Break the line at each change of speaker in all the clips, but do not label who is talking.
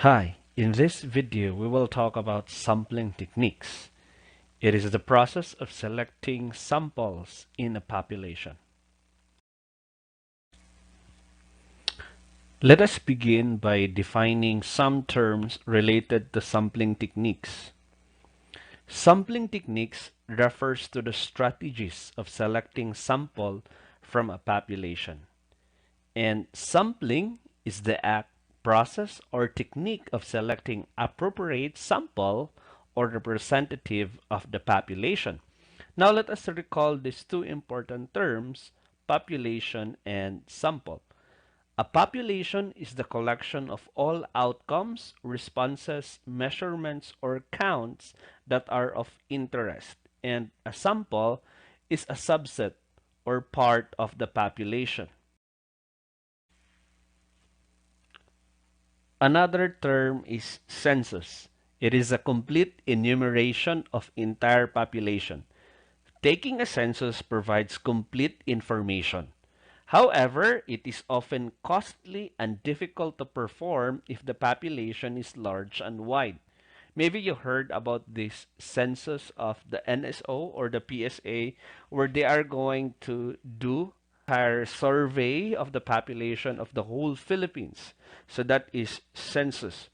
Hi, in this video we will talk about sampling techniques. It is the process of selecting samples in a population. Let us begin by defining some terms related to sampling techniques. Sampling techniques refers to the strategies of selecting sample from a population. And sampling is the act, process, or technique of selecting appropriate sample or representative of the population. Now let us recall these two important terms, population and sample. A population is the collection of all outcomes, responses, measurements, or counts that are of interest, and a sample is a subset or part of the population. Another term is census. It is a complete enumeration of entire population. Taking a census provides complete information. However, it is often costly and difficult to perform if the population is large and wide. Maybe you heard about this census of the NSO or the PSA where they are going to do entire survey of the population of the whole Philippines. So that is census.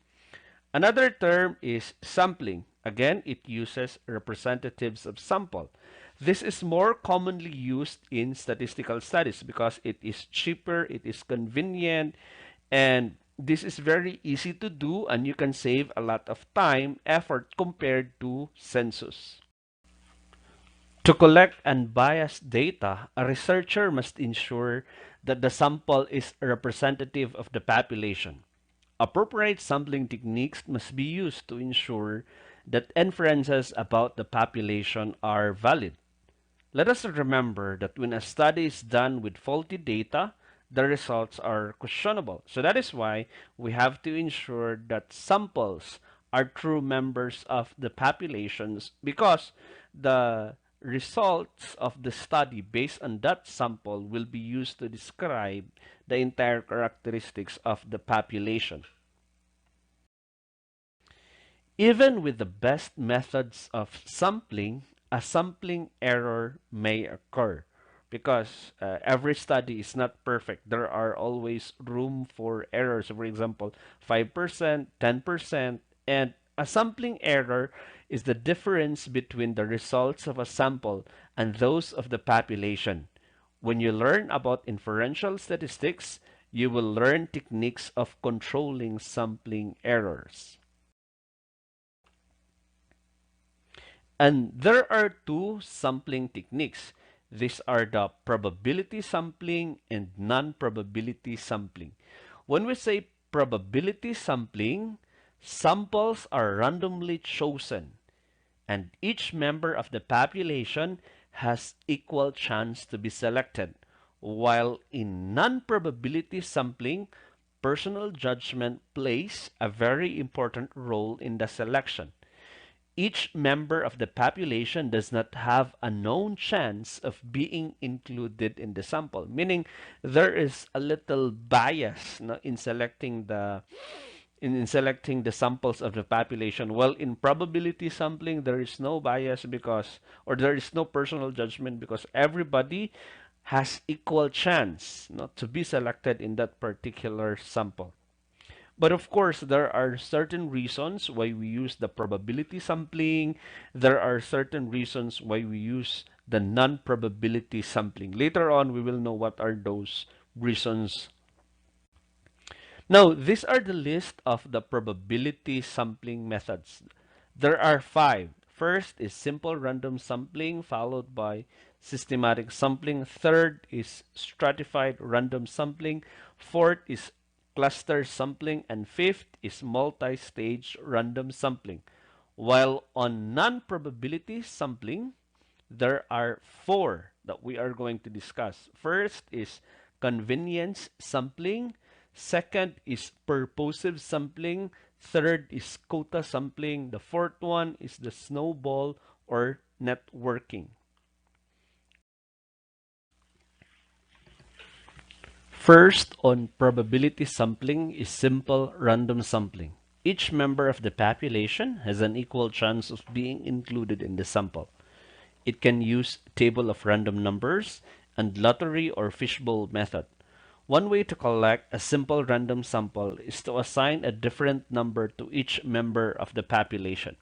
Another term is sampling. Again, it uses representatives of sample. This is more commonly used in statistical studies because it is cheaper, it is convenient, and this is very easy to do, and you can save a lot of time, effort compared to census. To collect unbiased data, a researcher must ensure that the sample is representative of the population. Appropriate sampling techniques must be used to ensure that inferences about the population are valid. Let us remember that when a study is done with faulty data, the results are questionable. So that is why we have to ensure that samples are true members of the populations because the results of the study based on that sample will be used to describe the entire characteristics of the population. Even with the best methods of sampling, a sampling error may occur because every study is not perfect. There are always room for errors. For example, 5%, 10%, and a sampling error is the difference between the results of a sample and those of the population. When you learn about inferential statistics, you will learn techniques of controlling sampling errors. And there are two sampling techniques. These are the probability sampling and non-probability sampling. When we say probability sampling, samples are randomly chosen, and each member of the population has equal chance to be selected. While in non-probability sampling, personal judgment plays a very important role in the selection. Each member of the population does not have a known chance of being included in the sample, meaning there is a little bias, no, in selecting the samples of the population. Well, in probability sampling, there is no bias because, or there is no personal judgment because everybody has equal chance not to be selected in that particular sample. But of course, there are certain reasons why we use the probability sampling. There are certain reasons why we use the non-probability sampling. Later on, we will know what are those reasons. Now, these are the list of the probability sampling methods. There are five. First is simple random sampling, followed by systematic sampling. Third is stratified random sampling. Fourth is cluster sampling. And fifth is multi-stage random sampling. While on non-probability sampling, there are four that we are going to discuss. First is convenience sampling. Second is purposive sampling. Third is quota sampling. The fourth one is the snowball or networking. First, on probability sampling is simple random sampling. Each member of the population has an equal chance of being included in the sample. It can use table of random numbers and lottery or fishbowl method. One way to collect a simple random sample is to assign a different number to each member of the population.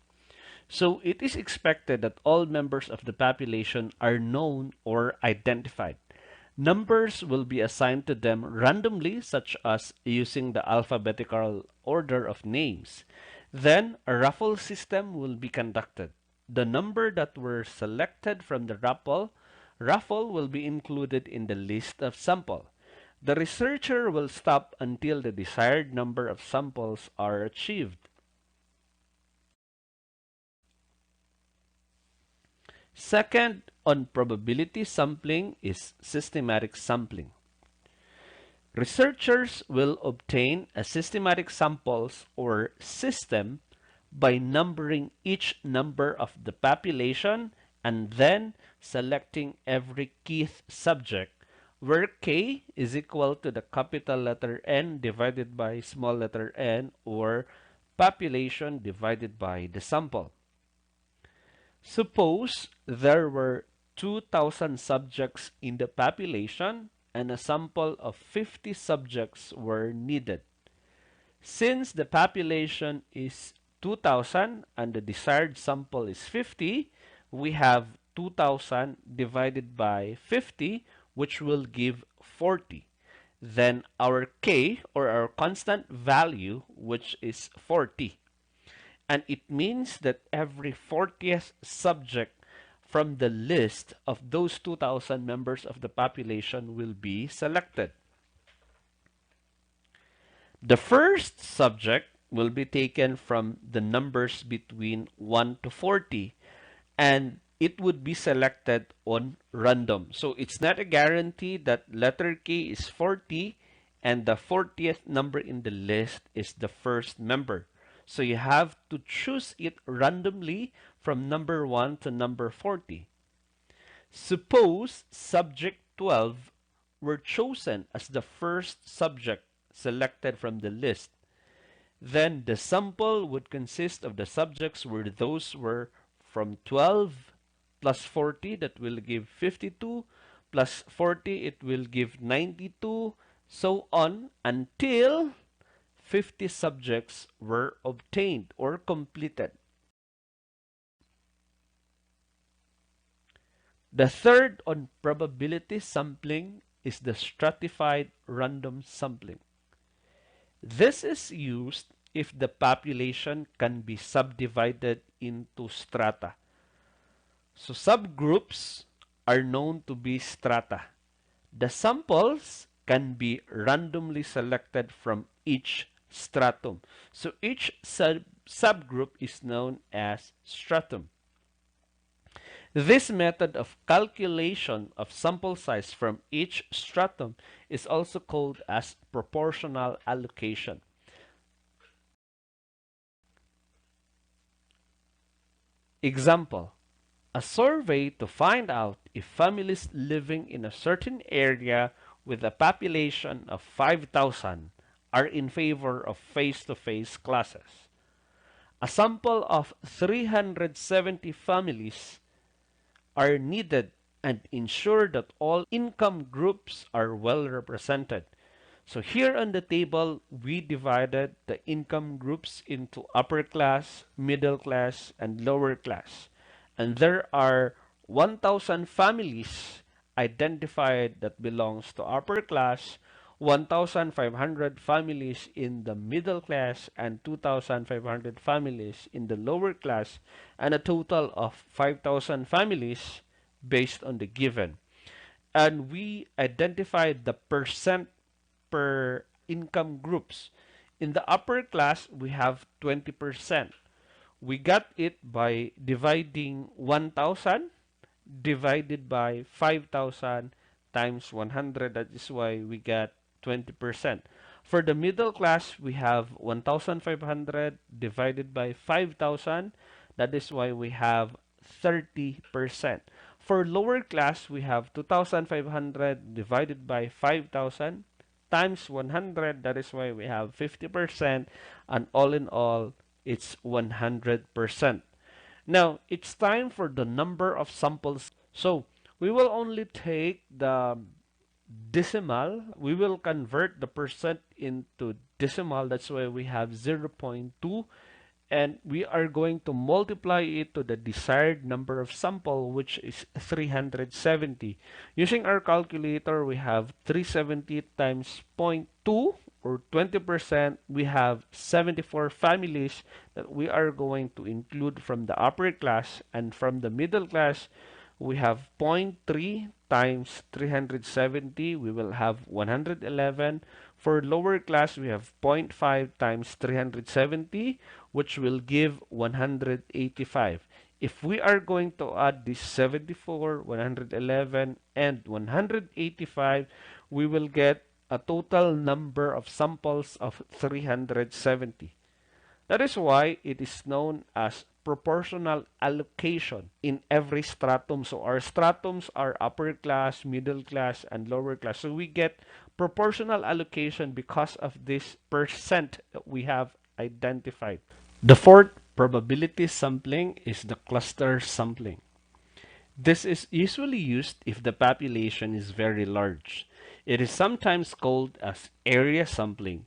So it is expected that all members of the population are known or identified. Numbers will be assigned to them randomly, such as using the alphabetical order of names. Then a raffle system will be conducted. The number that were selected from the raffle will be included in the list of sample. The researcher will stop until the desired number of samples are achieved. Second, on probability sampling is systematic sampling. Researchers will obtain a systematic samples or system by numbering each number of the population and then selecting every kith subject where k is equal to the capital letter N divided by small letter n or population divided by the sample. Suppose there were 2,000 subjects in the population and a sample of 50 subjects were needed. Since the population is 2,000 and the desired sample is 50, we have 2,000 divided by 50, which will give 40. Then our k, or our constant value, which is 40. And it means that every 40th subject from the list of those 2,000 members of the population will be selected. The first subject will be taken from the numbers between 1 to 40 and it would be selected on random. So it's not a guarantee that letter K is 40 and the 40th number in the list is the first member. So you have to choose it randomly from number 1 to number 40. Suppose subject 12 were chosen as the first subject selected from the list. Then the sample would consist of the subjects where those were from 12 plus 40, that will give 52, plus 40, it will give 92, so on until 50 subjects were obtained or completed. The third on probability sampling is the stratified random sampling. This is used if the population can be subdivided into strata. So subgroups are known to be strata. The samples can be randomly selected from each stratum. So each subgroup is known as stratum. This method of calculation of sample size from each stratum is also called as proportional allocation. Example: a survey to find out if families living in a certain area with a population of 5,000 are in favor of face-to-face classes. A sample of 370 families are needed and ensure that all income groups are well represented. So here on the table, we divided the income groups into upper class, middle class, and lower class. And there are 1,000 families identified that belongs to upper class, 1,500 families in the middle class, and 2,500 families in the lower class, and a total of 5,000 families based on the given. And we identified the percent per income groups. In the upper class, we have 20%. We got it by dividing 1,000 divided by 5,000 times 100. That is why we got 20%. For the middle class, we have 1,500 divided by 5,000. That is why we have 30%. For lower class, we have 2,500 divided by 5,000 times 100, that is why we have 50%, and all in all, it's 100%. Now, it's time for the number of samples. So, we will only take the decimal. We will convert the percent into decimal. That's why we have 0.2, and we are going to multiply it to the desired number of sample, which is 370. Using our calculator, we have 370 times zero point 0.2 or 20%. We have 74 families that we are going to include from the upper class, and from the middle class we have zero point 0.3 times 370, we will have 111. For lower class, we have zero point 0.5 times 370, which will give 185. If we are going to add this 74, 111, and 185, we will get a total number of samples of 370. That is why it is known as proportional allocation in every stratum. So our stratums are upper class, middle class, and lower class. So we get proportional allocation because of this percent that we have identified. The fourth probability sampling is the cluster sampling. This is usually used if the population is very large. It is sometimes called as area sampling.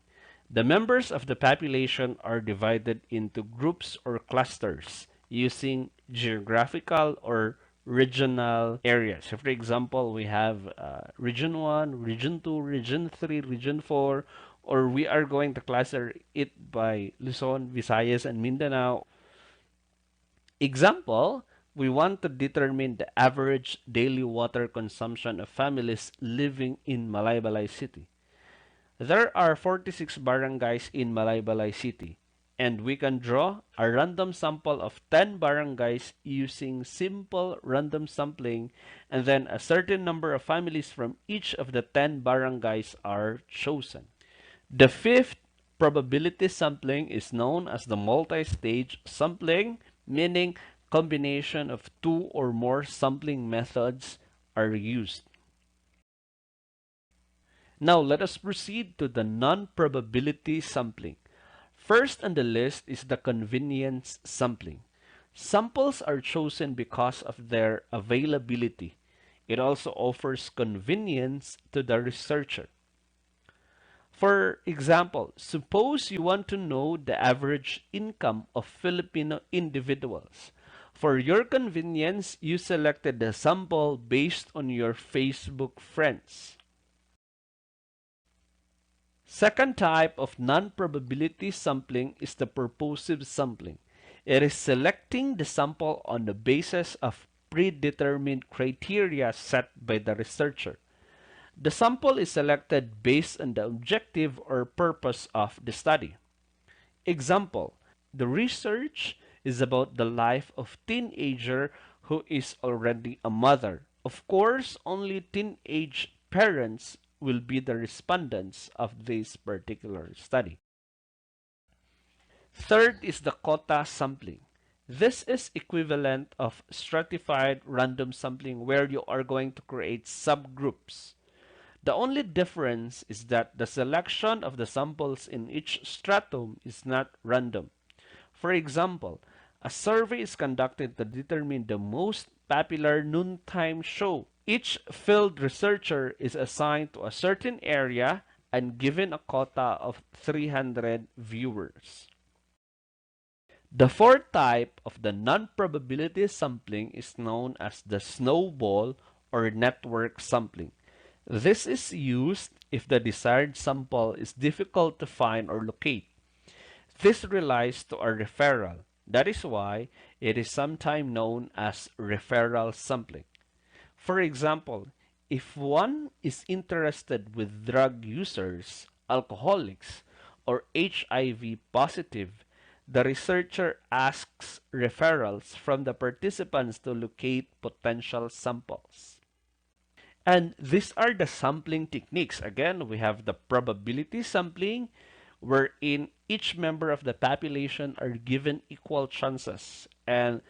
The members of the population are divided into groups or clusters using geographical or regional areas. So for example, we have region 1, region 2, region 3, region 4, or we are going to cluster it by Luzon, Visayas, and Mindanao. Example, we want to determine the average daily water consumption of families living in Malaybalay City. There are 46 barangays in Malaybalay City, and we can draw a random sample of 10 barangays using simple random sampling, and then a certain number of families from each of the 10 barangays are chosen. The fifth probability sampling is known as the multi-stage sampling, meaning combination of two or more sampling methods are used. Now let us proceed to the non-probability sampling. First on the list is the convenience sampling. Samples are chosen because of their availability. It also offers convenience to the researcher. For example, suppose you want to know the average income of Filipino individuals. For your convenience, you selected the sample based on your Facebook friends. Second type of non-probability sampling is the purposive sampling. It is selecting the sample on the basis of predetermined criteria set by the researcher. The sample is selected based on the objective or purpose of the study. Example, the research is about the life of teenager who is already a mother. Of course, only teenage parents will be the respondents of this particular study. Third is the quota sampling. This is equivalent of stratified random sampling where you are going to create subgroups. The only difference is that the selection of the samples in each stratum is not random. For example, a survey is conducted to determine the most popular noontime show. Each field researcher is assigned to a certain area and given a quota of 300 viewers. The fourth type of the non-probability sampling is known as the snowball or network sampling. This is used if the desired sample is difficult to find or locate. This relies to a referral. That is why it is sometimes known as referral sampling. For example, if one is interested with drug users, alcoholics, or HIV positive, the researcher asks referrals from the participants to locate potential samples. And these are the sampling techniques. Again, we have the probability sampling, wherein each member of the population are given equal chances. And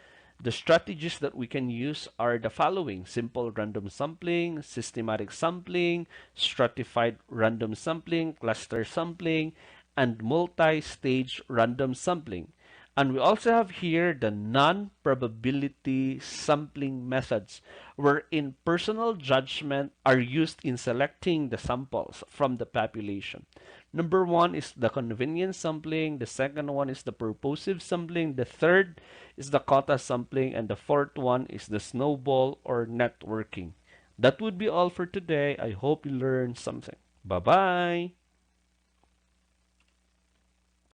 The strategies that we can use are the following: simple random sampling, systematic sampling, stratified random sampling, cluster sampling, and multi-stage random sampling. And we also have here the non-probability sampling methods, wherein personal judgment are used in selecting the samples from the population. Number one is the convenience sampling, the second one is the purposive sampling, the third is the quota sampling, and the fourth one is the snowball or networking. That would be all for today. I hope you learned something. Bye bye.